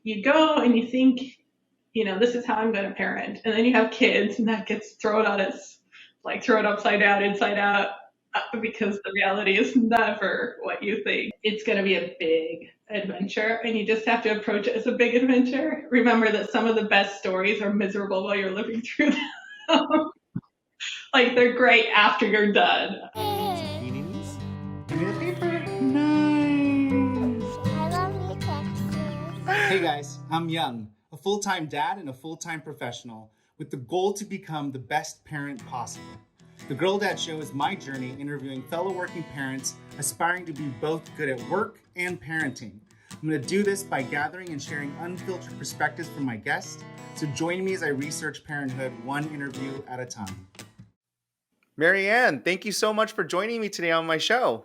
you go and you think, this is how I'm going to parent. And then you have kids and that gets thrown on its, like thrown upside down, inside out, because the reality is never what you think. It's going to be a big adventure and you just have to approach it as a big adventure. Remember that some of the best stories are miserable while you're living through them. Like they're great after you're done. Zucchinis? Give me the paper. Nice. I love you, Texas. Hey guys, I'm Young, a full-time dad and a full-time professional with the goal to become the best parent possible. The Girl Dad Show is my journey interviewing fellow working parents aspiring to be both good at work and parenting. I'm going to do this by gathering and sharing unfiltered perspectives from my guests. So join me as I research parenthood one interview at a time. MaryAnne, thank you so much for joining me today on my show.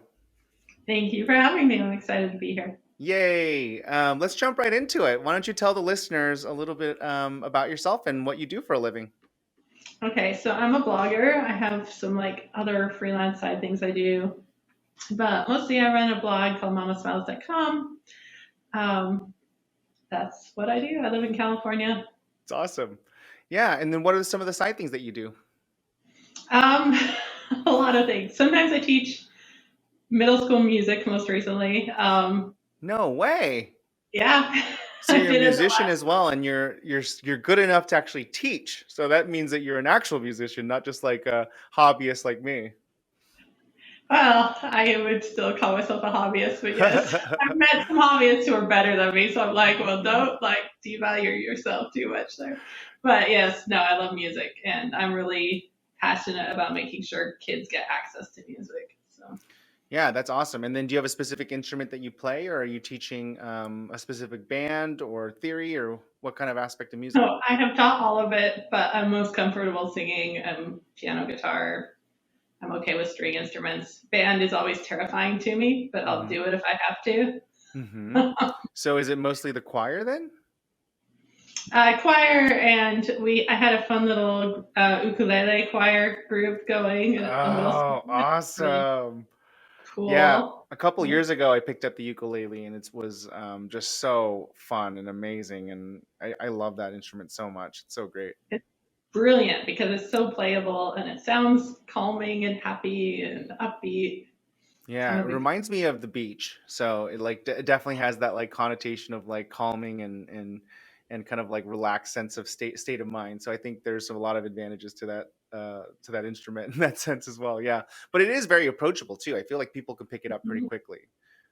Thank you for having me. I'm excited to be here. Yay. Let's jump right into it. Why don't you tell the listeners a little bit about yourself and what you do for a living? Okay, so I'm a blogger. I have some like other freelance side things I do, but mostly I run a blog called mamasmiles.com. That's what I do. I live in California. It's awesome. Yeah, and then what are some of the side things that you do? A lot of things. Sometimes I teach middle school music most recently. No way. Yeah. So you're a musician as well, and you're good enough to actually teach. So that means that you're an actual musician, not just like a hobbyist like me. Well, I would still call myself a hobbyist, but yes, I've met some hobbyists who are better than me. So I'm like, well, don't like devalue yourself too much there. But yes, no, I love music, and I'm really passionate about making sure kids get access to music. So. Yeah, that's awesome. And then do you have a specific instrument that you play, or are you teaching a specific band or theory, or what kind of aspect of music? So I have taught all of it, but I'm most comfortable singing piano, guitar. I'm okay with string instruments. Band is always terrifying to me, but I'll do it if I have to. Mm-hmm. So is it mostly the choir then? Choir, and I had a fun little ukulele choir group going. Oh, awesome. Really cool. Yeah, a couple years ago I picked up the ukulele and it was just so fun and amazing, and I love that instrument so much. It's so great. It's brilliant because it's so playable and it sounds calming and happy and upbeat. Yeah, it reminds me of the beach. So it like it definitely has that like connotation of like calming and kind of like relaxed sense of state of mind. So I think there's a lot of advantages to that instrument in that sense as well. Yeah, but it is very approachable too. I feel like people can pick it up pretty quickly,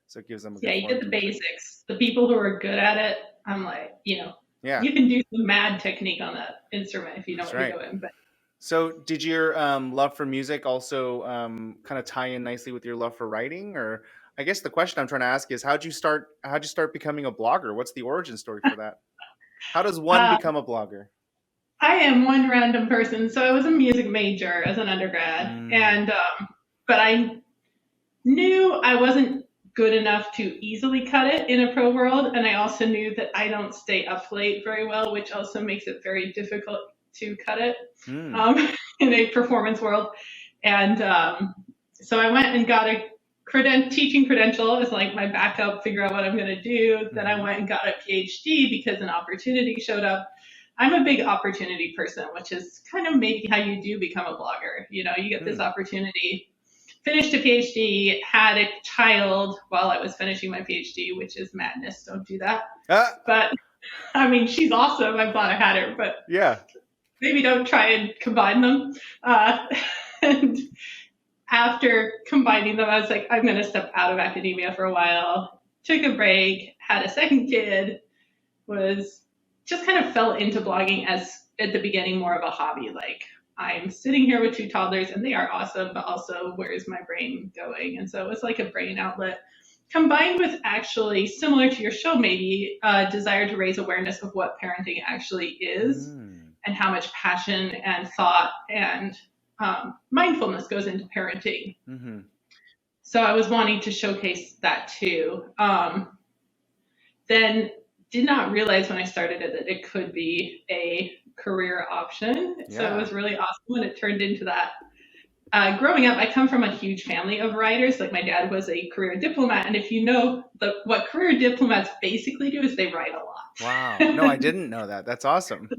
so it gives them a good you get the basics. The people who are good at it, I'm like, you can do some mad technique on that instrument if you know what you're doing. But so did your love for music also kind of tie in nicely with your love for writing? Or I guess the question I'm trying to ask is how'd you start becoming a blogger? What's the origin story for that? How does one become a blogger? I am one random person. So I was a music major as an undergrad, and but I knew I wasn't good enough to easily cut it in a pro world, and I also knew that I don't stay up late very well, which also makes it very difficult to cut it in a performance world. And so I went and got a teaching credential as like my backup, figure out what I'm going to do. Then I went and got a Ph.D. because an opportunity showed up. I'm a big opportunity person, which is kind of maybe how you do become a blogger. You get this opportunity. Finished a PhD, had a child while I was finishing my PhD, which is madness. Don't do that. But I mean, she's awesome. I'm glad I had her, but yeah, maybe don't try and combine them. And after combining them, I was like, I'm going to step out of academia for a while. Took a break, had a second kid, was just kind of fell into blogging as at the beginning more of a hobby. Like I'm sitting here with 2 toddlers and they are awesome, but also where is my brain going? And so it was like a brain outlet combined with actually similar to your show, maybe a desire to raise awareness of what parenting actually is and how much passion and thought and mindfulness goes into parenting. So I was wanting to showcase that too. Then did not realize when I started it that it could be a career option. So it was really awesome when it turned into that. growing up, I come from a huge family of writers. Like my dad was a career diplomat, and if you know what career diplomats basically do is they write a Wow. No, lot. I didn't know that. That's awesome.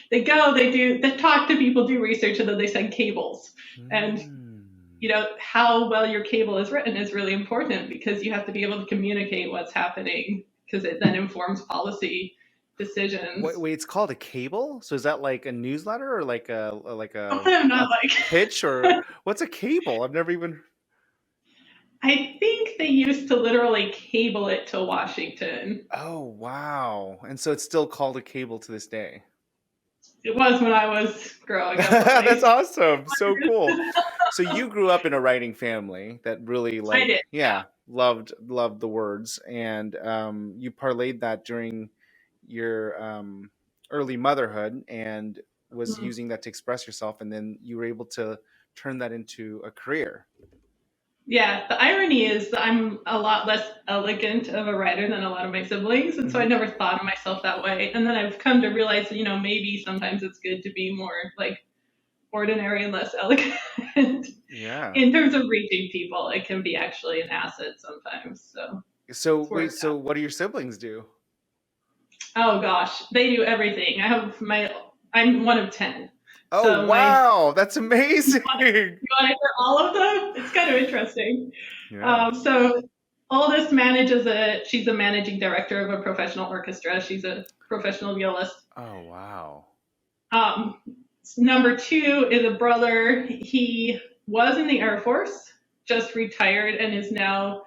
They go, they talk to people, do research, and then they send cables. And Mm. how well your cable is written is really important because you have to be able to communicate what's happening because it then informs policy decisions. Wait, it's called a cable? So is that like a newsletter or I'm a not like, pitch or what's a cable? I've never even. I think they used to literally cable it to Washington. Oh, wow. And so it's still called a cable to this day. It was when I was growing up, at That's least. awesome. So cool. So you grew up in a writing family that really I did. yeah, loved the words, and you parlayed that during your early motherhood and was Mhm. using that to express yourself, and then you were able to turn that into a career. Yeah, the irony is that I'm a lot less elegant of a writer than a lot of my siblings, and so I Hmm. never thought of myself that way. And then I've come to realize, maybe sometimes it's good to be more like ordinary and less elegant. Yeah. In terms of reaching people, it can be actually an asset sometimes. So So it's wait, worked so out. what do your siblings do? Oh gosh, they do everything. I'm one of 10. Oh, So my wow, that's amazing. You want to hear all of them? It's kind of interesting. Yeah. So oldest she's a managing director of a professional orchestra. She's a professional violist. Oh, wow. Um, Number two is a brother. He was in the Air Force, just retired, and is now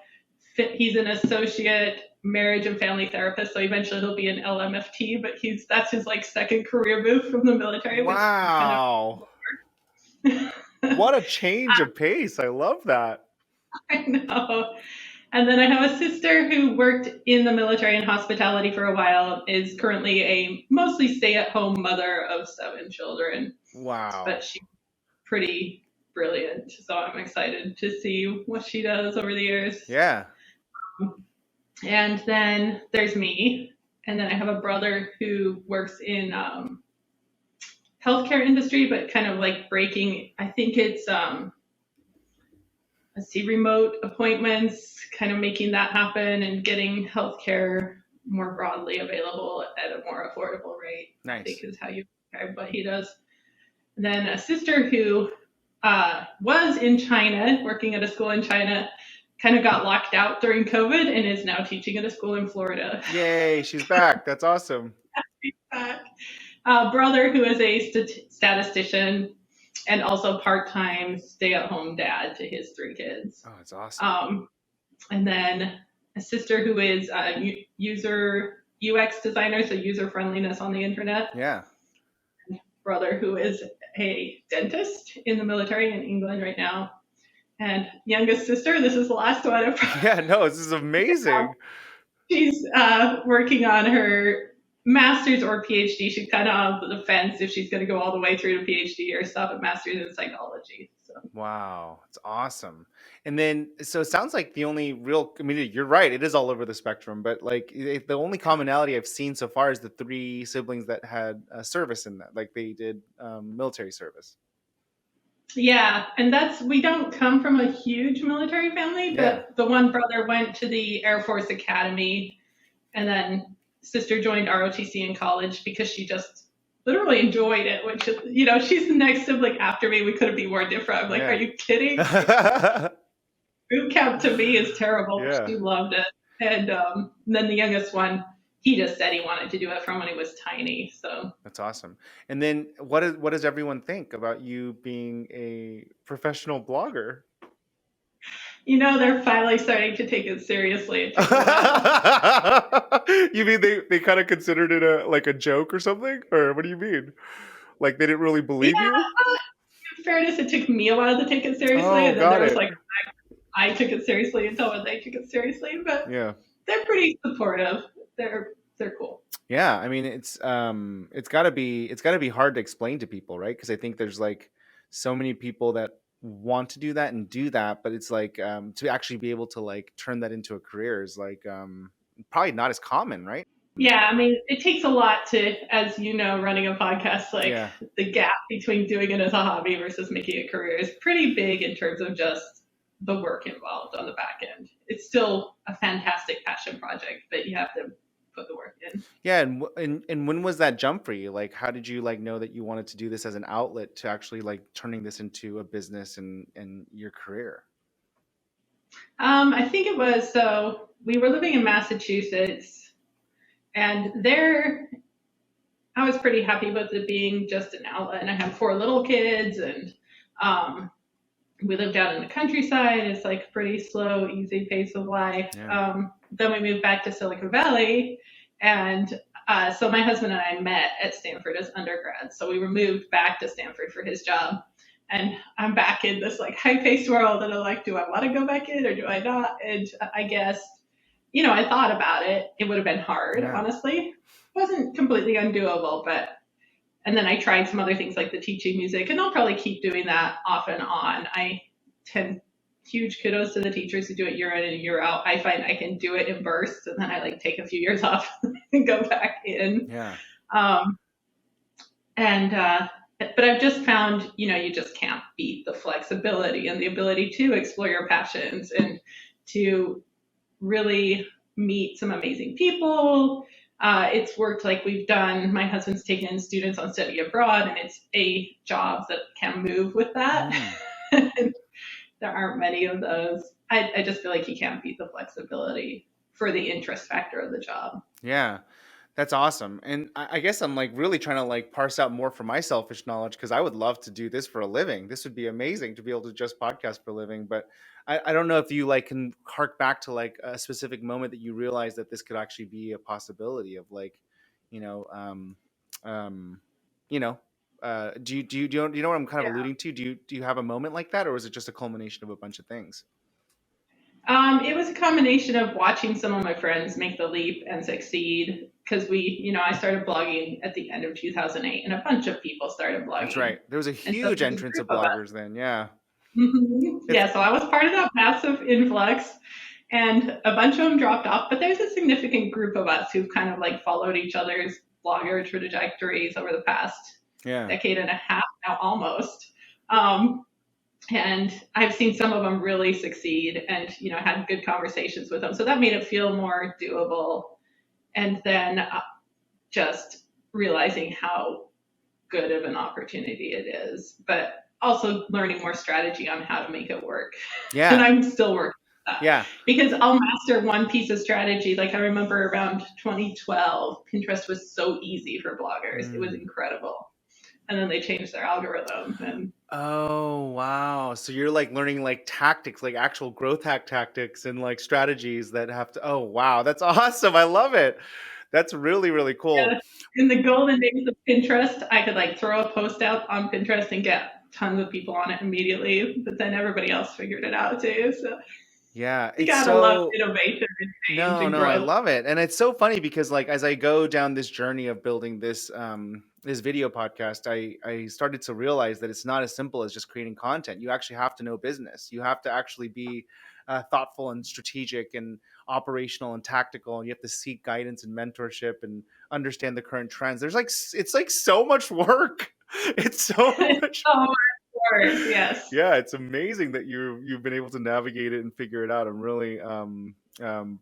he's an associate marriage and family therapist. So eventually he'll be an LMFT, but that's his like second career move from the military, which is kind Wow. of What a change of pace. I love that. I know. And then I have a sister who worked in the military and hospitality for a while, is currently a mostly stay at home mother of 7 children, Wow. but she's pretty brilliant. So I'm excited to see what she does over the years. Yeah. And then there's me. And then I have a brother who works in healthcare industry, but kind of like breaking, I think it's let's see, remote appointments, kind of making that happen and getting healthcare more broadly available at a more affordable rate, I think Nice. is how you describe what he does. And then a sister who was in China, working at a school in China, kind of got locked out during COVID and is now teaching at a school in Florida. Yay, she's back. That's awesome. Brother who is a statistician and also part-time stay-at-home dad to his 3 kids. Oh, it's awesome. And then a sister who is a user UX designer, so user friendliness on the internet. Yeah. Brother who is a dentist in the military in England right now. And youngest sister, this is the last one. Yeah, no, this is amazing. She's working on her master's or PhD. She's kind of on the fence if she's going to go all the way through to PhD or stop at master's in psychology. So. Wow, it's awesome. And then, so it sounds like the only real, I mean, you're right, it is all over the spectrum, but like the only commonality I've seen so far is the three siblings that had service in that, like they did military service. Yeah, and we don't come from a huge military family, Yeah. but the one brother went to the Air Force Academy, and then sister joined ROTC in college because she just literally enjoyed it, which is, she's the next sibling after me. We couldn't be more different. I'm like, Yeah. are you kidding? Boot camp to me is terrible. Yeah. She loved it. And then the youngest one, he just said he wanted to do it from when he was tiny. So That's awesome. And then what does everyone think about you being a professional blogger? they're finally starting to take it seriously. You mean they kind of considered it a joke or something? Or what do you mean? Like they didn't really believe Yeah, you? in fairness, it took me a while to take it seriously, Oh, and then got there was it. like I took it seriously until when they took it seriously. But Yeah. they're pretty supportive. They're cool. Yeah, I mean it's gotta be hard to explain to people, right? Because I think there's like so many people that want to do that and do that, but it's like to actually be able to like turn that into a career is like probably not as common, right? Yeah, I mean, it takes a lot to, as you know, running a podcast, like Yeah. the gap between doing it as a hobby versus making it a career is pretty big in terms of just the work involved on the back end. It's still a fantastic passion project, but you have to put the work in. Yeah, and when was that jump for you? Like, how did you like know that you wanted to do this as an outlet to actually like turning this into a business and your career? I think it was so we were living in Massachusetts, and there I was pretty happy with it being just an outlet. And I had 4 little kids, and um, we lived out in the countryside. It's like pretty slow, easy pace of life. Yeah. Then we moved back to Silicon Valley, and so my husband and I met at Stanford as undergrads. So we were moved back to Stanford for his job, and I'm back in this like high-paced world, and I'm like, do I want to go back in or do I not? And I guess, I thought about it. It would have been hard, Yeah. honestly. It wasn't completely undoable, but and then I tried some other things like the teaching music, and I'll probably keep doing that off and on. I tend huge kudos to the teachers who do it year in and year out. I find I can do it in bursts, and then I like take a few years off and go back in. Yeah. Um, and but I've just found, you just can't beat the flexibility and the ability to explore your passions and to really meet some amazing people. It's worked like we've done. My husband's taken in students on study abroad, and it's a job that can move with that. There aren't many of those. I just feel like you can't beat the flexibility for the interest factor of the job. Yeah. That's awesome. And I guess I'm like really trying to like parse out more for my selfish knowledge because I would love to do this for a living. This would be amazing to be able to just podcast for a living. But I don't know if you like can hark back to like a specific moment that you realized that this could actually be a possibility of like, you know, you know, do you know what I'm kind of Yeah. alluding to? Do you have a moment like that, or was it just a culmination of a bunch of things? It was a combination of watching some of my friends make the leap and succeed because I started blogging at the end of 2008, and a bunch of people started blogging. That's right. There was a And so huge there was a entrance of group of us. bloggers then. Yeah. Yeah, so I was part of that massive influx, and a bunch of them dropped off, but there's a significant group of us who've kind of like followed each other's blogger trajectories over the past decade and a half now, almost. And I've seen some of them really succeed and, had good conversations with them. So that made it feel more doable. And then just realizing how good of an opportunity it is, but also learning more strategy on how to make it work. Yeah. And I'm still working on that. Yeah. Because I'll master one piece of strategy. Like I remember around 2012, Pinterest was so easy for bloggers. It was incredible. And then they changed their algorithm and oh wow, so you're like learning like tactics, like actual growth hack tactics and like strategies that have to, oh wow, that's awesome. I love it. That's really, really cool. Yeah. In the golden days of Pinterest, I could like throw a post out on Pinterest and get tons of people on it immediately, but then everybody else figured it out too. So yeah, you it's gotta love innovation and change and no, I growth. love it. And it's so funny because like as I go down this journey of building this this video podcast, I started to realize that it's not as simple as just creating content. You actually have to know business. You have to actually be thoughtful and strategic and operational and tactical, and you have to seek guidance and mentorship and understand the current trends. It's like so much work. It's so much. So much work, yes. Yeah, it's amazing that you've been able to navigate it and figure it out. I'm really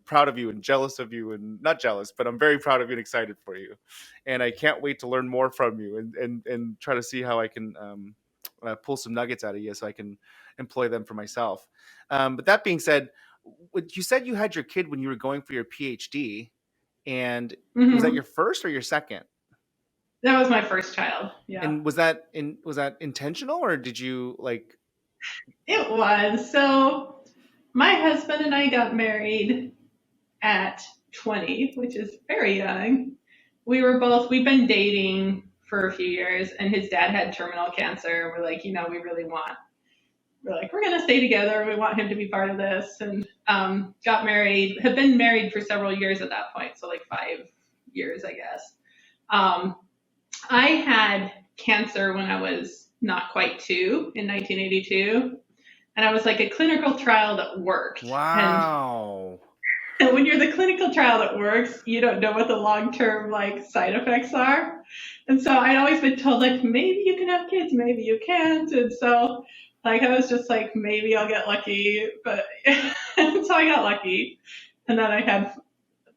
proud of you and jealous of you, and not jealous, but I'm very proud of you and excited for you. And I can't wait to learn more from you and try to see how I can pull some nuggets out of you so I can employ them for myself. But that being said, you said you had your kid when you were going for your Ph.D. And was that your first or your second? That was my first child. Yeah. And was that intentional, or did you like? It was. So my husband and I got married at 20, which is very young. We've been dating for a few years, and his dad had terminal cancer. We're like, we're going to stay together. We want him to be part of this. And got married, had been married for several years at that point. So like 5 years, I guess. I had cancer when I was not quite 2 in 1982. And I was like a clinical trial that worked. Wow. And when you're the clinical trial that works, you don't know what the long-term like side effects are. And so I'd always been told like maybe you can have kids, maybe you can't. And so like I was just like maybe I'll get lucky, but and so I got lucky. And then I had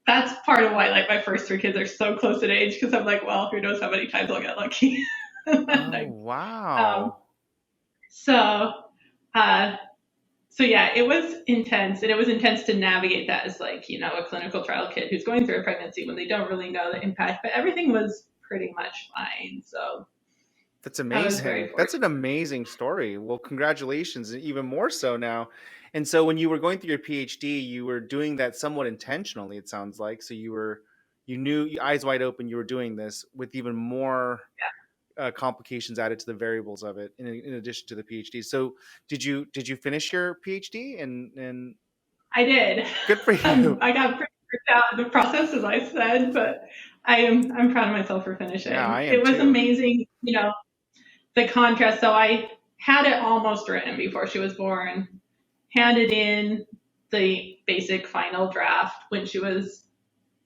that's part of why like my first three kids are so close in age because I'm like, well, who knows how many times I'll get lucky. Oh, um, wow. so uh, so yeah, it was intense, and it was intense to navigate that as like a clinical trial kid who's going through a pregnancy when they don't really know the impact, but everything was pretty much fine. So That's I was very amazing. That's fortunate. an amazing story. Well, congratulations, and even more so now. And so, when you were going through your PhD, you were doing that somewhat intentionally. It sounds like so you knew, eyes wide open, you were doing this with even more complications added to the variables of it, in addition to the PhD. So, did you finish your PhD? And I did. good for you. I got pretty freaked out in the process, as I said, but I'm proud of myself for Yeah, I finishing. am It was too. amazing, the contrast. So I had it almost written before she was born, handed in the basic final draft when she was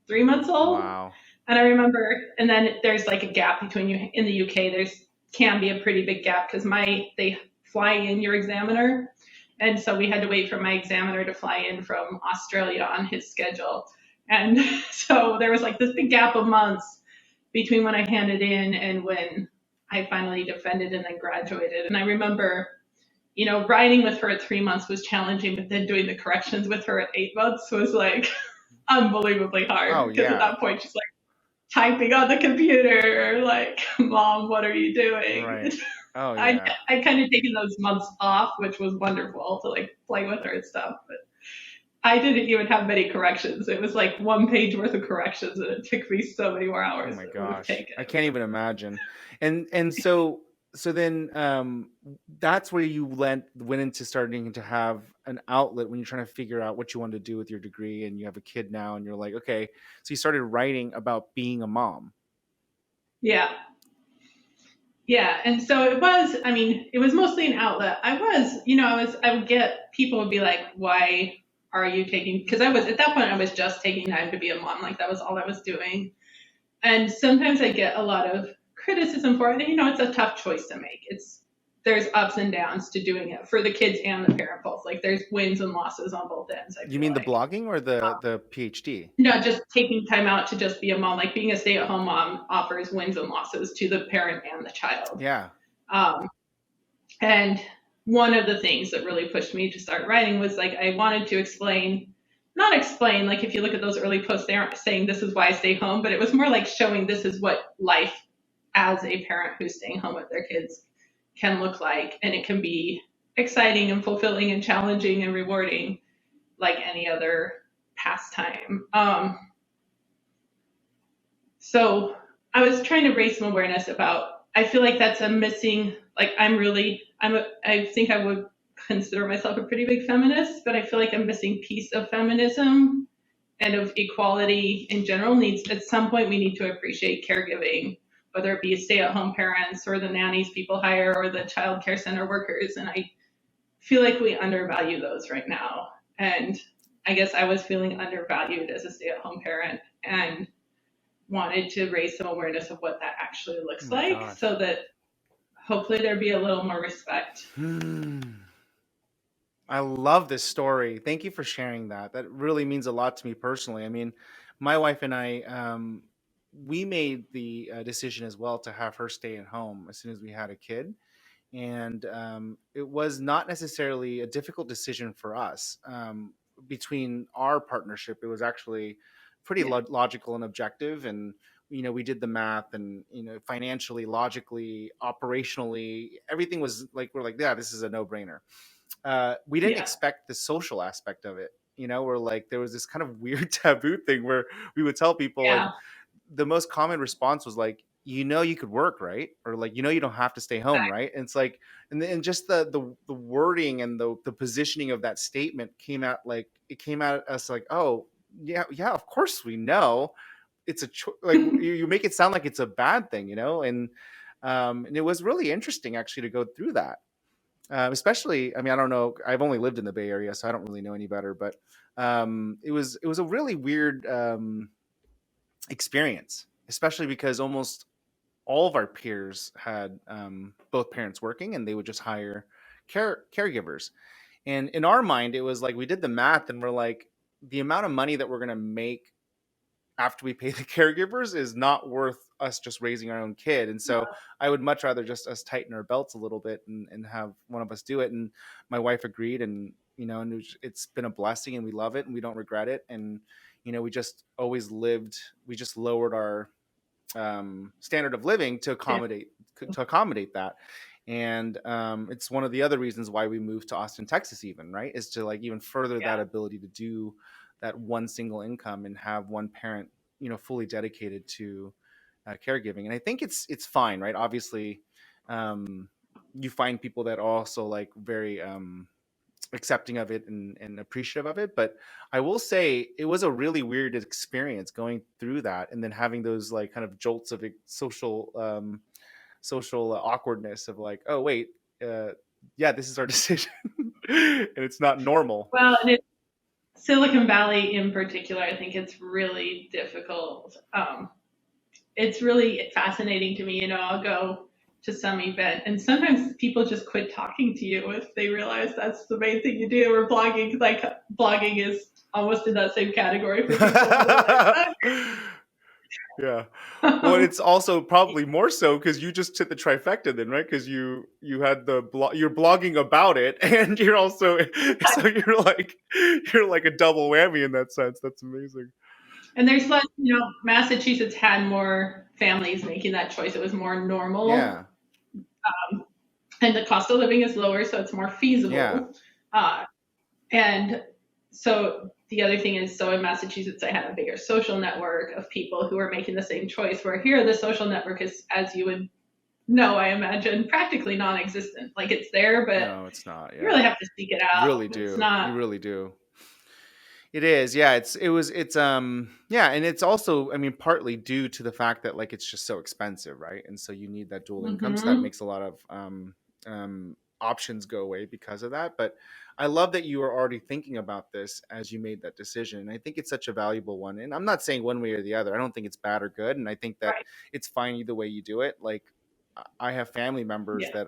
3 months old. Wow. And I remember, and then there's like a gap between you in the UK. There's can be a pretty big gap because they fly in your examiner, and so we had to wait for my examiner to fly in from Australia on his schedule, and so there was like this big gap of months between when I handed in and when I finally defended and then graduated. And I remember, writing with her at 3 months was challenging, but then doing the corrections with her at 8 months was like unbelievably Oh hard because at yeah. that point she's like typing on the computer, like, Mom, what are you doing? Right. Oh I yeah. I kind of taken those months off, which was wonderful to like play with her and stuff. But I didn't even have many corrections. It was like one page worth of corrections, and it took me so many more Oh hours my than it would have gosh. taken. I It was can't even imagine. And so then that's where you went into starting to have an outlet when you're trying to figure out what you want to do with your degree, and you have a kid now and you're like, okay, so you started writing about being a mom. yeah, yeah. And so it was. I mean, it was mostly an outlet. I would get people would be like, "Why are you taking?" Because I was at that point, I was just taking time to be a mom. Like that was all I was doing. And sometimes I get a lot of criticism for it. And, it's a tough choice to make. There's ups and downs to doing it for the kids and the parent both. Like there's wins and losses on both ends. I You feel mean the like blogging or the PhD? just taking time out to just be a mom. Like being a stay-at-home mom offers wins and losses to the parent and the child. Yeah. Um, and one of the things that really pushed me to start writing was like I wanted to not explain, like if you look at those early posts, they aren't saying this is why I stay home, but it was more like showing this is what life as a parent who's staying home with their kids can look like. And it can be exciting and fulfilling and challenging and rewarding like any other pastime. So I was trying to raise some awareness about, I feel like that's a missing, like I think I would consider myself a pretty big feminist, but I feel like a missing piece of feminism and of equality in general needs, at some point we need to appreciate caregiving, whether it be stay-at-home parents or the nannies people hire or the child care center workers. And I feel like we undervalue those right now. And I guess I was feeling undervalued as a stay-at-home parent and wanted to raise some awareness of what that actually Oh looks my like gosh. so that hopefully there'd be a little more respect. I love this story. Thank you for sharing that. That really means a lot to me personally. I mean, my wife and I, we made the decision as well to have her stay at home as soon as we had a kid. And it was not necessarily a difficult decision for us. Between our partnership, it was actually pretty Yeah. logical and objective. And, we did the math and, financially, logically, operationally, everything was like, we're like, yeah, this is a no brainer. We didn't Yeah. expect the social aspect of it. We're like, there was this kind of weird taboo thing where we would tell people, and Yeah. the most common response was like, you could work, right? Or like, you don't have to stay home, right? And it's like, and just the wording and the positioning of that statement came out at us like, oh yeah, of course we know it's like you make it sound like it's a bad thing, and it was really interesting actually to go through that. especially, I mean, I don't know, I've only lived in the Bay Area, so I don't really know any better, but it was a really weird experience, especially because almost all of our peers had both parents working, and they would just hire caregivers. And in our mind, it was like we did the math, and we're like, the amount of money that we're going to make after we pay the caregivers is not worth us just raising our own kid. And so I would much rather just us tighten our belts a little bit and have one of us do it. And my wife agreed, and and it's been a blessing, and we love it, and we don't regret it. And we just always lived. We just lowered our standard of living to accommodate that. And it's one of the other reasons why we moved to Austin, Texas, even, right, is to like even further that ability to do that one single income and have one parent fully dedicated to caregiving. And I think it's fine, right? Obviously, you find people that are also like very accepting of it and appreciative of it. But I will say it was a really weird experience going through that, and then having those like kind of jolts of social awkwardness of like, oh wait, yeah, this is our decision, and it's not normal. Well, and Silicon Valley in particular, I think it's really difficult. It's really fascinating to me. I'll go to some event, and sometimes people just quit talking to you if they realize that's the main thing you do. Or blogging, like blogging is almost in that same category for people. Yeah. Well, it's also probably more so because you just hit the trifecta then, right? Because you had you're blogging about it, and you're also so you're like a double whammy in that sense. That's amazing. And there's less, Massachusetts had more families making that choice. It was more normal. Yeah. And the cost of living is lower, so it's more feasible. Yeah. And so the other thing is, so in Massachusetts, I had a bigger social network of people who are making the same choice, where here the social network is, as you would know, I imagine, practically non-existent. Like it's there, but no, it's not. Yeah. You really have to seek it out. You really do. It's not. You really do. It is, yeah. Yeah, and it's also, I mean, partly due to the fact that like it's just so expensive, right? And so you need that dual income, so that makes a lot of options go away because of that. But I love that you were already thinking about this as you made that decision. And I think it's such a valuable one. And I'm not saying one way or the other. I don't think it's bad or good, and I think that it's fine either way you do it. Like I have family members that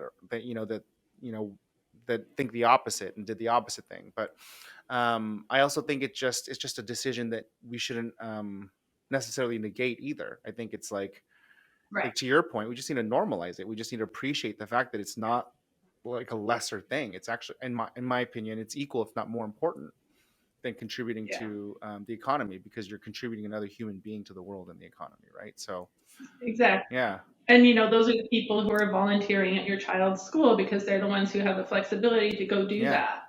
think the opposite and did the opposite thing, but I also think it's just a decision that we shouldn't necessarily negate either. I think it's like to your point, we just need to normalize it. We just need to appreciate the fact that it's not like a lesser thing. It's actually, in my opinion, it's equal, if not more important, than contributing to the economy, because you're contributing another human being to the world and the economy, right? So exactly. Yeah. And those are the people who are volunteering at your child's school because they're the ones who have the flexibility to go do that.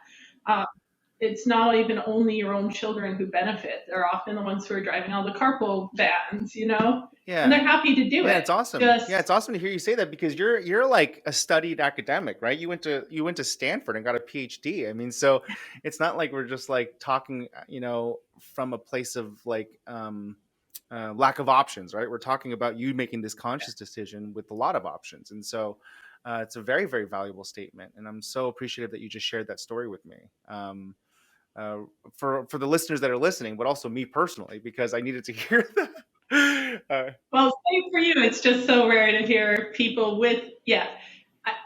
It's not even only your own children who benefit. They're often the ones who are driving all the carpool vans, Yeah. And they're happy to do it. Yeah, it's awesome. It's awesome to hear you say that, because you're like a studied academic, right? You went to Stanford and got a PhD. I mean, so it's not like we're just like talking, from a place of like lack of options, right? We're talking about you making this conscious decision with a lot of options. And so it's a very, very valuable statement. And I'm so appreciative that you just shared that story with me. For the listeners that are listening, but also me personally, because I needed to hear that. Well, same for you. It's just so rare to hear people with,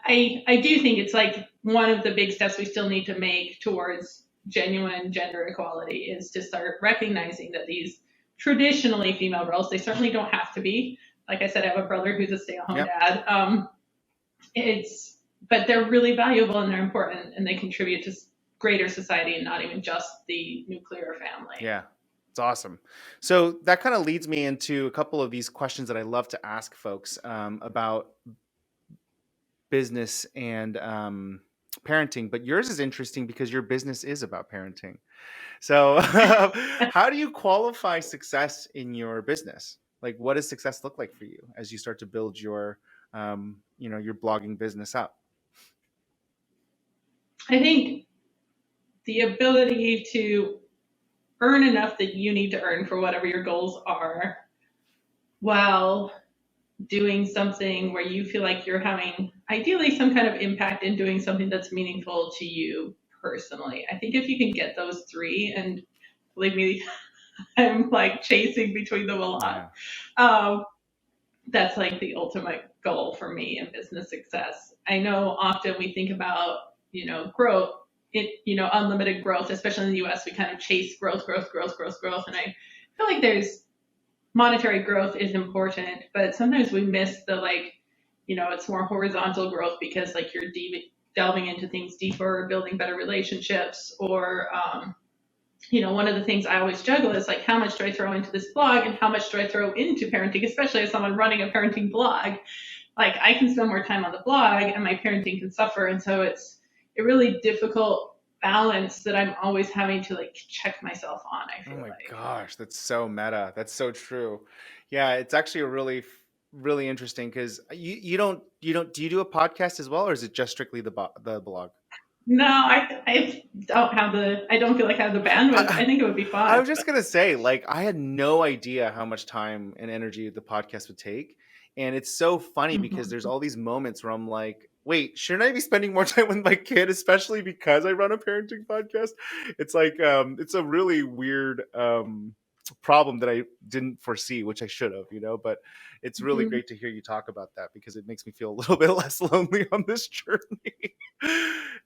I do think it's like one of the big steps we still need to make towards genuine gender equality is to start recognizing that these traditionally female roles, they certainly don't have to be. Like I said, I have a brother who's a stay-at-home dad. But they're really valuable and they're important, and they contribute to greater society and not even just the nuclear family. Yeah, it's awesome. So that kind of leads me into a couple of these questions that I love to ask folks about business and parenting. But yours is interesting because your business is about parenting. So how do you qualify success in your business? Like, what does success look like for you as you start to build your your blogging business up? I think the ability to earn enough that you need to earn for whatever your goals are, while doing something where you feel like you're having ideally some kind of impact in doing something that's meaningful to you personally. I think if you can get those three, and believe me, I'm like chasing between them a Yeah. lot. That's like the ultimate goal for me in business success. I know often we think about, growth, unlimited growth, especially in the US, we kind of chase growth, growth, growth, growth, growth. And I feel like there's monetary growth is important, but sometimes we miss the it's more horizontal growth because like you're delving into things deeper, building better relationships, or one of the things I always juggle is like, how much do I throw into this blog and how much do I throw into parenting, especially as someone running a parenting blog. Like I can spend more time on the blog and my parenting can suffer. And so it's a really difficult balance that I'm always having to like check myself on, I Oh feel my like. gosh, that's so meta. That's so true. Yeah, it's actually a really interesting because do you do a podcast as well, or is it just strictly the blog? No, I don't feel like I have the bandwidth. I I, think it would be I fun. was just gonna say, like, I had no idea how much time and energy the podcast would take, and it's so funny because there's all these moments where I'm like, wait, shouldn't I be spending more time with my kid, especially because I run a parenting podcast? It's like, it's a really weird problem that I didn't foresee, which I should have, but it's really Mhm. great to hear you talk about that because it makes me feel a little bit less lonely on this journey.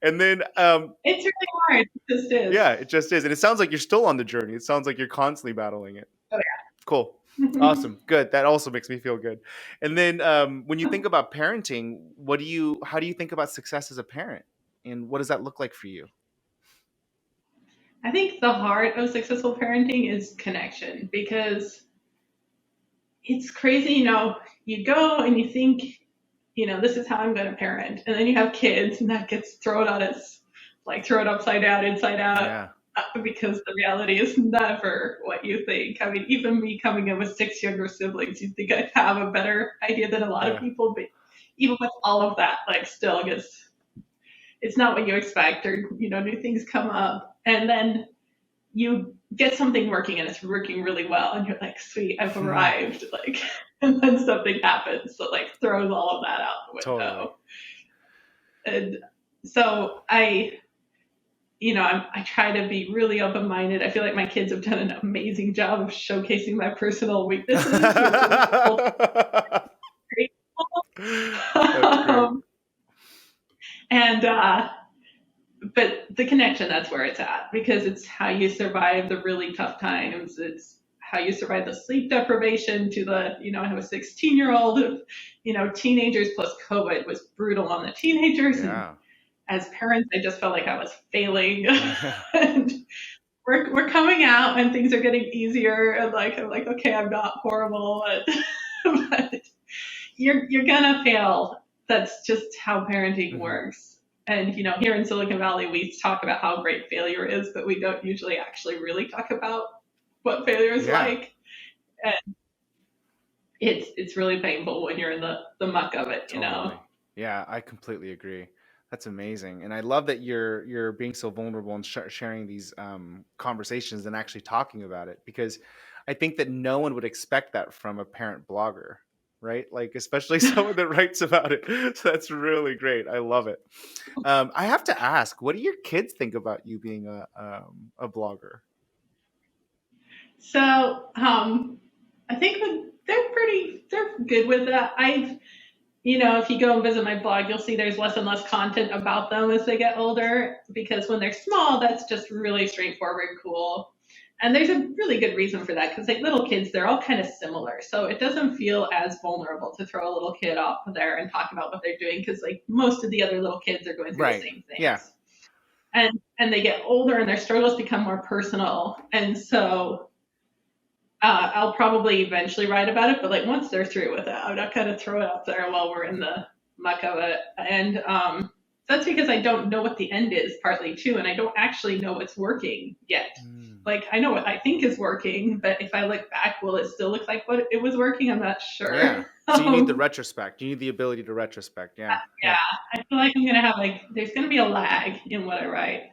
And then It's really hard. It just is. yeah, it just is. And it sounds like you're still on the journey. It sounds like you're constantly battling it. Oh Cool. yeah. Awesome. Good. That also makes me feel good. And then when you think about parenting, how do you think about success as a parent? And what does that look like for you? I think the heart of successful parenting is connection because it's crazy, you go and you think, this is how I'm going to parent. And then you have kids and that gets thrown on its, like thrown upside down, inside out, Yeah. because the reality is never what you think. I mean, even me coming in with 6 younger siblings, you'd think I'd have a better idea than a lot of Yeah. people. But even with all of that, like still gets, it's not what you expect or, new things come up. And then you get something working and it's working really well and you're like, sweet, I've arrived. Like, and then something happens that like throws all of that out the Totally. window. And so I try to be really open-minded. I feel like my kids have done an amazing job of showcasing my personal weaknesses, which is great. That's great. And but the connection, that's where it's at because it's how you survive the really tough times. It's how you survive the sleep deprivation to the, I have a 16-year-old, teenagers plus COVID was brutal on the teenagers. Yeah. And as parents, I just felt like I was failing. And we're coming out and things are getting easier. And like, I'm like, okay, I'm not horrible. But you're gonna fail. That's just how parenting works. And here in Silicon Valley, we talk about how great failure is, but we don't usually actually really talk about what failure is like. And it's really painful when you're in the muck of it, Totally. Yeah, I completely agree. That's amazing, and I love that you're being so vulnerable and sharing these conversations and actually talking about it because I think that no one would expect that from a parent blogger, right? Like especially someone that writes about it. So that's really great. I love it. I have to ask, what do your kids think about you being a blogger? So I think they're good with that. If you go and visit my blog, you'll see there's less and less content about them as they get older because when they're small, that's just really straightforward, cool. And there's a really good reason for that because like little kids, they're all kind of similar. So it doesn't feel as vulnerable to throw a little kid off there and talk about what they're doing because like most of the other little kids are going through the same things. Yeah. And they get older and their struggles become more personal. And so I'll probably eventually write about it, but like once they're through with it, I'm not going to throw it out there while we're in the muck of it. And that's because I don't know what the end is partly too, and I don't actually know what's working yet. Like I know what I think is working, but if I look back, will it still look like what it was working? I'm not sure. Yeah. So you need the retrospect. You need the ability to retrospect. Yeah. Yeah. I feel like I'm going to have there's going to be a lag in what I write.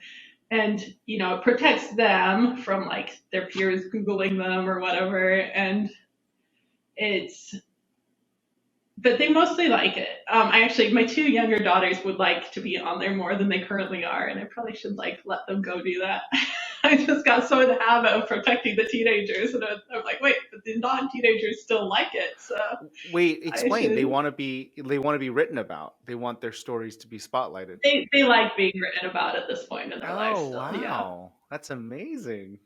And, it protects them from like their peers Googling them or whatever. And but they mostly like it. My two younger daughters would like to be on there more than they currently are, and I probably should like let them go do that. I just got so in the habit of protecting the teenagers, and I'm like, wait, but the non-teenagers still like it, so Wait, I explain. should. They want to be written about. They want their stories to be spotlighted. They like being written about at this point in their life Oh, still, yeah. wow. That's amazing.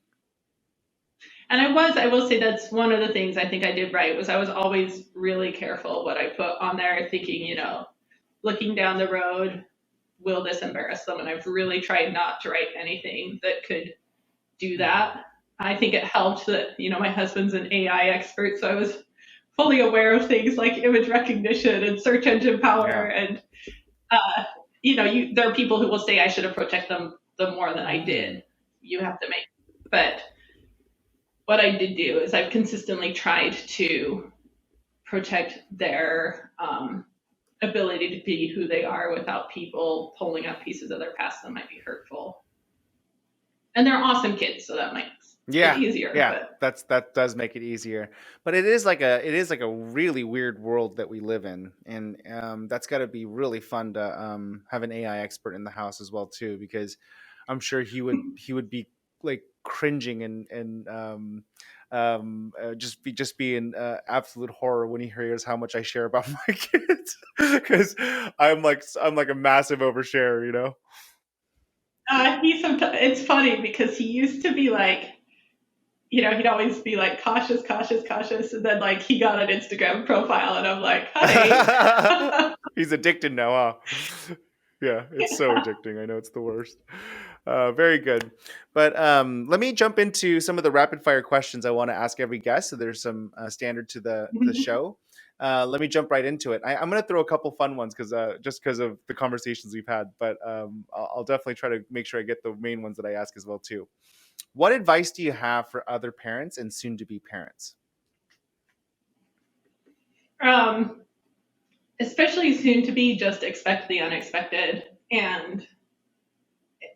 And I will say that's one of the things I think I did right was I was always really careful what I put on there, thinking, looking down the road, will this embarrass them? And I've really tried not to write anything that could do that. I think it helped that, my husband's an AI expert, so I was fully aware of things like image recognition and search engine power. Yeah. And, there are people who will say I should have protected them more than I did. You have to make, but what I did do is I've consistently tried to protect their ability to be who they are without people pulling up pieces of their past that might be hurtful. And they're awesome kids, so that makes it easier. Yeah, but that does make it easier. But it is like a really weird world that we live in, and that's got to be really fun to have an AI expert in the house as well too, because I'm sure he would be like cringing and just be in absolute horror when he hears how much I share about my kids, because I'm like a massive oversharer, you know. it's funny because he used to be like, he'd always be like cautious, cautious, cautious, and then like he got an Instagram profile, and I'm like, honey. He's addicted now, huh? Yeah, it's so addicting. I know it's the worst. Very good. But let me jump into some of the rapid fire questions I want to ask every guest. So there's some standard to the show. Let me jump right into it. I'm going to throw a couple fun ones just because of the conversations we've had. But I'll definitely try to make sure I get the main ones that I ask as well too. What advice do you have for other parents and soon-to-be parents? Especially soon to be, just expect the unexpected, and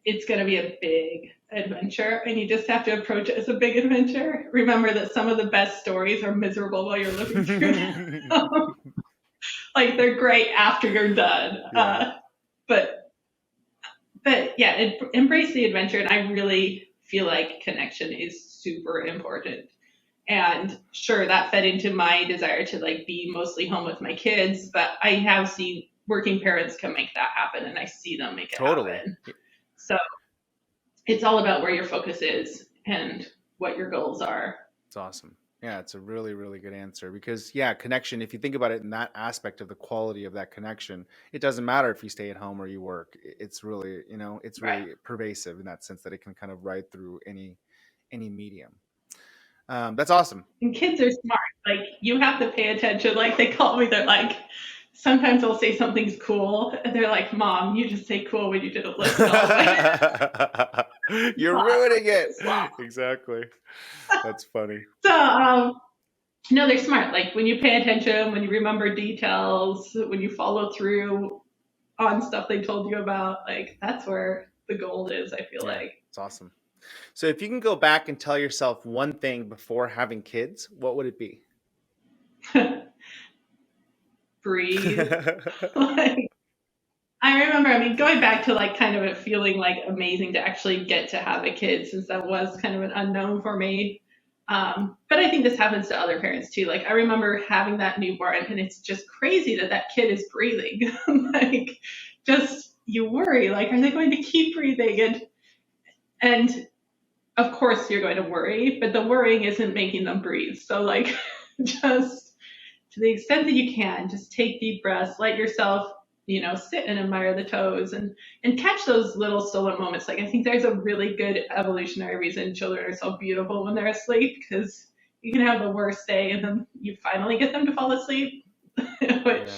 it's going to be a big adventure, and you just have to approach it as a big adventure. Remember that some of the best stories are miserable while you're living through them. Like they're great after you're done. Yeah. But yeah, embrace the adventure, and I really feel like connection is super important. And sure, that fed into my desire to like be mostly home with my kids, but I have seen working parents can make that happen, and I see them make it happen. So it's all about where your focus is and what your goals are. It's awesome. Yeah, it's a really, really good answer because, connection, if you think about it in that aspect of the quality of that connection, it doesn't matter if you stay at home or you work. It's really, it's really pervasive in that sense that it can kind of ride through any medium. That's awesome. And kids are smart. Like, you have to pay attention. Like, they call me, they're like, sometimes I'll say something's cool, and they're like, Mom, you just say cool when you didn't listen all the way. You're ruining it. Exactly. That's funny. So, no, they're smart. Like, when you pay attention, when you remember details, when you follow through on stuff they told you about, like, that's where the gold is, I feel like. It's awesome. So if you can go back and tell yourself one thing before having kids, what would it be? Breathe. Like, I remember, going back to like kind of it feeling like amazing to actually get to have a kid, since that was kind of an unknown for me. But I think this happens to other parents too. Like, I remember having that newborn, and it's just crazy that kid is breathing. Like, just you worry, like, are they going to keep breathing? And of course you're going to worry, but the worrying isn't making them breathe. So like, just to the extent that you can, just take deep breaths, let yourself, sit and admire the toes and catch those little stolen moments. Like, I think there's a really good evolutionary reason children are so beautiful when they're asleep, because you can have the worst day and then you finally get them to fall asleep, which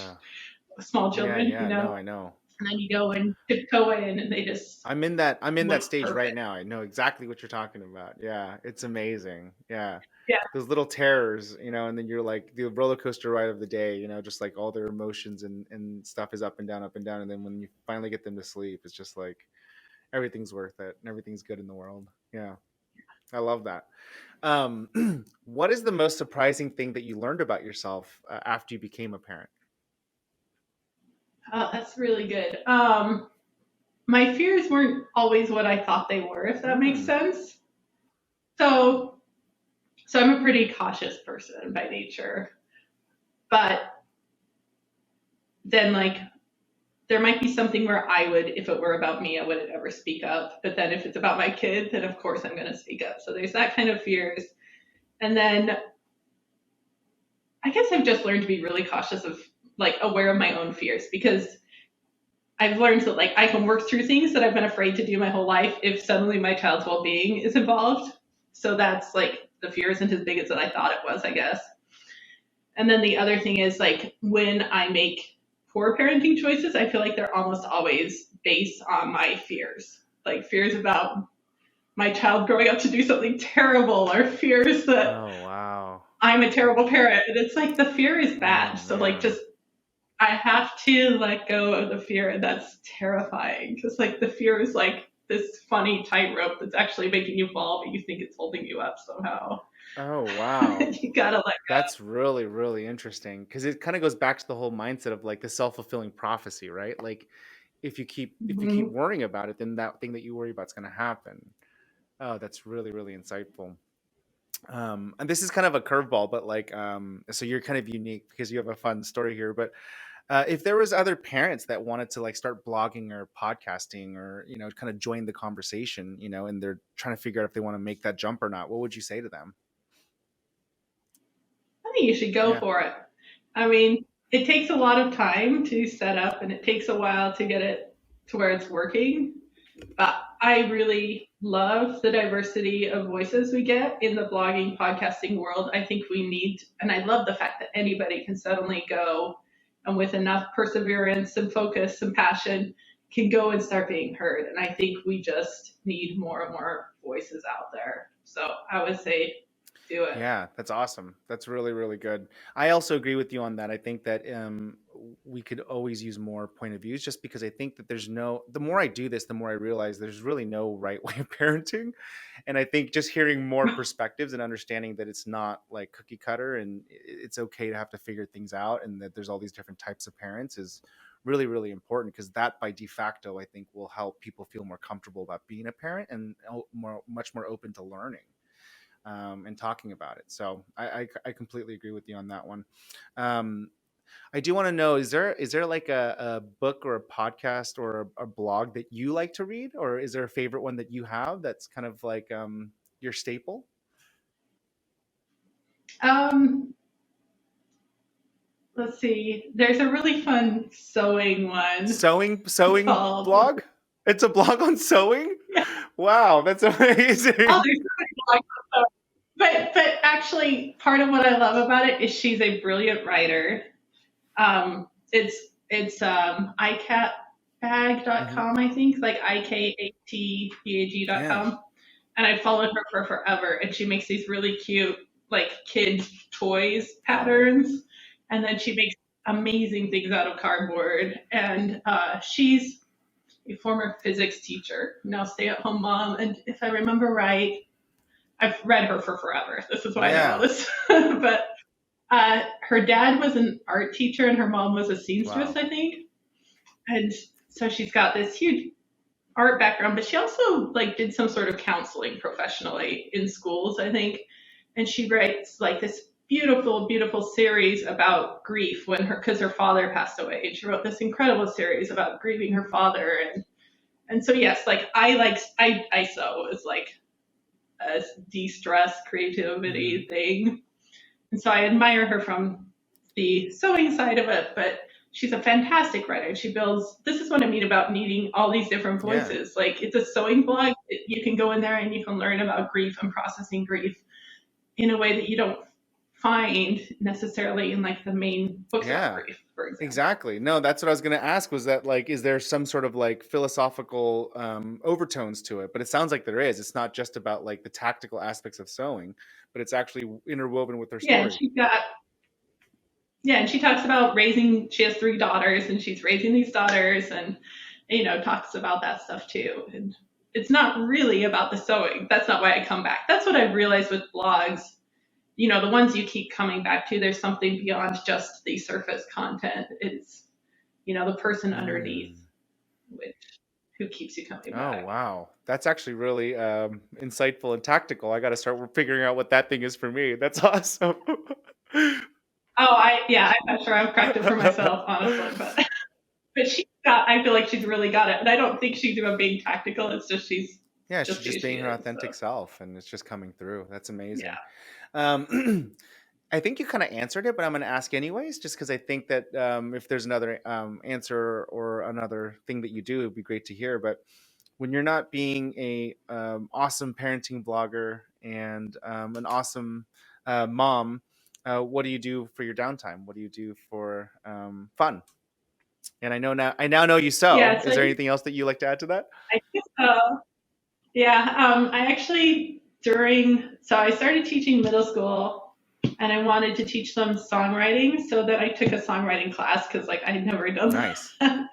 small children, No, I know. And then you go and tiptoe in, and they just. I'm in that stage perfect right now. I know exactly what you're talking about. Yeah, it's amazing. Yeah. Yeah. Those little terrors, and then you're like the roller coaster ride of the day, just like all their emotions and stuff is up and down. And then when you finally get them to sleep, it's just like everything's worth it and everything's good in the world. Yeah. I love that. What is the most surprising thing that you learned about yourself after you became a parent? Oh, that's really good. My fears weren't always what I thought they were, if that makes Mm. sense. So, so I'm a pretty cautious person by nature, but then like there might be something where I would, if it were about me, I wouldn't ever speak up. But then if it's about my kid, then of course I'm going to speak up. So there's that kind of fears. And then I guess I've just learned to be really cautious of like aware of my own fears because I've learned that like I can work through things that I've been afraid to do my whole life if suddenly my child's well-being is involved. So that's like the fear isn't as big as I thought it was, I guess. And then the other thing is like when I make poor parenting choices, I feel like they're almost always based on my fears. Like fears about my child growing up to do something terrible or fears that Oh, wow. I'm a terrible parent. And it's like the fear is bad. Oh, So like man. just I have to let go of the fear, and that's terrifying because like the fear is like this funny tightrope that's actually making you fall, but you think it's holding you up somehow. Oh, wow. You gotta let That's really, really interesting because it kind of goes back to the whole mindset of like the self-fulfilling prophecy, right? Like if you keep go. worrying about it, then that thing that you worry about is going to happen. Oh, that's really, really insightful. And this is kind of a curveball, but like, so you're kind of unique because you have a fun story here. But if there was other parents that wanted to like start blogging or podcasting or kind of join the conversation, and they're trying to figure out if they want to make that jump or not, what would you say to them? I think you should go Yeah. for it. I mean, it takes a lot of time to set up and it takes a while to get it to where it's working. But I really love the diversity of voices we get in the blogging, podcasting world. I think we need, and I love the fact that anybody can suddenly go and with enough perseverance and focus and passion can go and start being heard. And I think we just need more and more voices out there. So I would say do it. Yeah, that's awesome. That's really, really good. I also agree with you on that. I think that we could always use more point of views just because I think that the more I do this, the more I realize there's really no right way of parenting. And I think just hearing more perspectives and understanding that it's not like cookie cutter and it's okay to have to figure things out and that there's all these different types of parents is really, really important because that by de facto, I think will help people feel more comfortable about being a parent and much more open to learning and talking about it. So I completely agree with you on that one. Um, I do want to know, is there like a book or a podcast or a blog that you like to read? Or is there a favorite one that you have that's kind of like your staple? Um, let's see. There's a really fun sewing one Sewing called. blog? It's a blog on sewing? Yeah. Wow, that's Oh, amazing. there's so many blogs on sewing. But actually, part of what I love about it is she's a brilliant writer. It's Mhm. icatbag.com, I think, like IKATBAG.com. Yeah. And I followed her for forever, and she makes these really cute like kid toys Oh. patterns, and then she makes amazing things out of cardboard. And she's a former physics teacher, now stay-at-home mom, and if I remember right, I've read her for forever. This is why I know all Yeah. this. But her dad was an art teacher, and her mom was a seamstress, Wow. I think. And so she's got this huge art background, but she also like did some sort of counseling professionally in schools, I think. And she writes like this beautiful, beautiful series about grief because her father passed away. And she wrote this incredible series about grieving her father. And so yes, like I sew is like a de-stress Hmm. creativity thing. And so I admire her from the sewing side of it, but she's a fantastic writer. She builds, this is what I mean about needing all these different Yeah. voices. Like it's a sewing blog. You can go in there and you can learn about grief and processing grief in a way that you don't find necessarily in like the main books about Yeah. grief, for example. Exactly. No, that's what I was going to ask was that like is there some sort of like philosophical overtones to it? But it sounds like there is. It's not just about like the tactical aspects of sewing, but it's actually interwoven with their Yeah, and story. she's got yeah, and she talks about raising she has 3 daughters and she's raising these daughters and talks about that stuff too. And it's not really about the sewing. That's not why I come back. That's what I've realized with blogs. The ones you keep coming back to, there's something beyond just the surface content. the person underneath, who keeps you coming back. Oh, wow. That's actually really insightful and tactical. I got to start figuring out what that thing is for me. That's awesome. I'm not sure I've cracked it for myself, honestly, but I feel like she's really got it. And I don't think she's even being tactical. It's just she's just being her authentic self, and it's just coming through. That's amazing. Yeah. I think you kind of answered it, but I'm going to ask anyways, just because I think that if there's another answer or another thing that you do, it'd be great to hear. But when you're not being a awesome parenting blogger and an awesome mom, what do you do for your downtime? What do you do for fun? And I now know you sew. Yeah, so is there anything else that you like to add to that? I think so. Yeah, I actually I started teaching middle school, and I wanted to teach them songwriting, so that I took a songwriting class because I had never done Nice. that.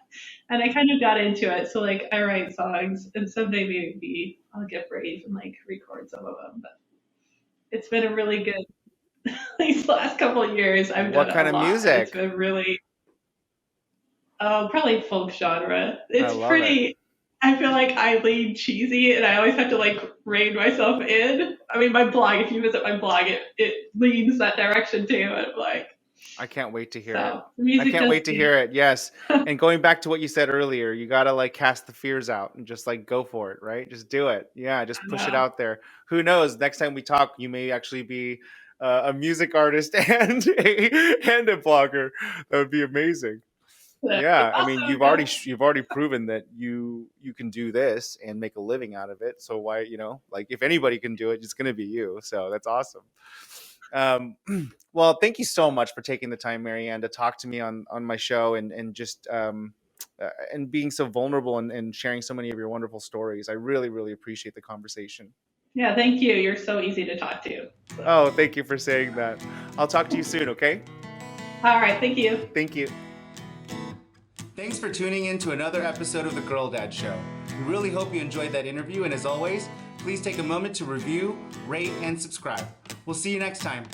And I kind of got into it. So I write songs, and someday maybe I'll get brave and record some of them. But it's been a really good these last couple of years. I've done what kind a of lot. music? It's been really probably folk genre. It's pretty. I feel like I lean cheesy, and I always have to rein myself in. I mean, my blog, if you visit my blog, it leans that direction too. And I can't wait to hear it. I can't wait to hear it. Yes. And going back to what you said earlier, you got to cast the fears out and just go for it, right? Just do it. Yeah. Just push it out there. Who knows? Next time we talk, you may actually be a music artist and a blogger. That would be amazing. Yeah, I mean, you've already proven that you can do this and make a living out of it. So why, if anybody can do it, it's going to be you. So that's awesome. Well, thank you so much for taking the time, MaryAnne, to talk to me on my show and just and being so vulnerable and sharing so many of your wonderful stories. I really, really appreciate the conversation. Yeah, thank you. You're so easy to talk to. So. Oh, thank you for saying that. I'll talk to you soon, okay? All right, thank you. Thank you. Thanks for tuning in to another episode of The Girl Dad Show. We really hope you enjoyed that interview, and as always, please take a moment to review, rate, and subscribe. We'll see you next time.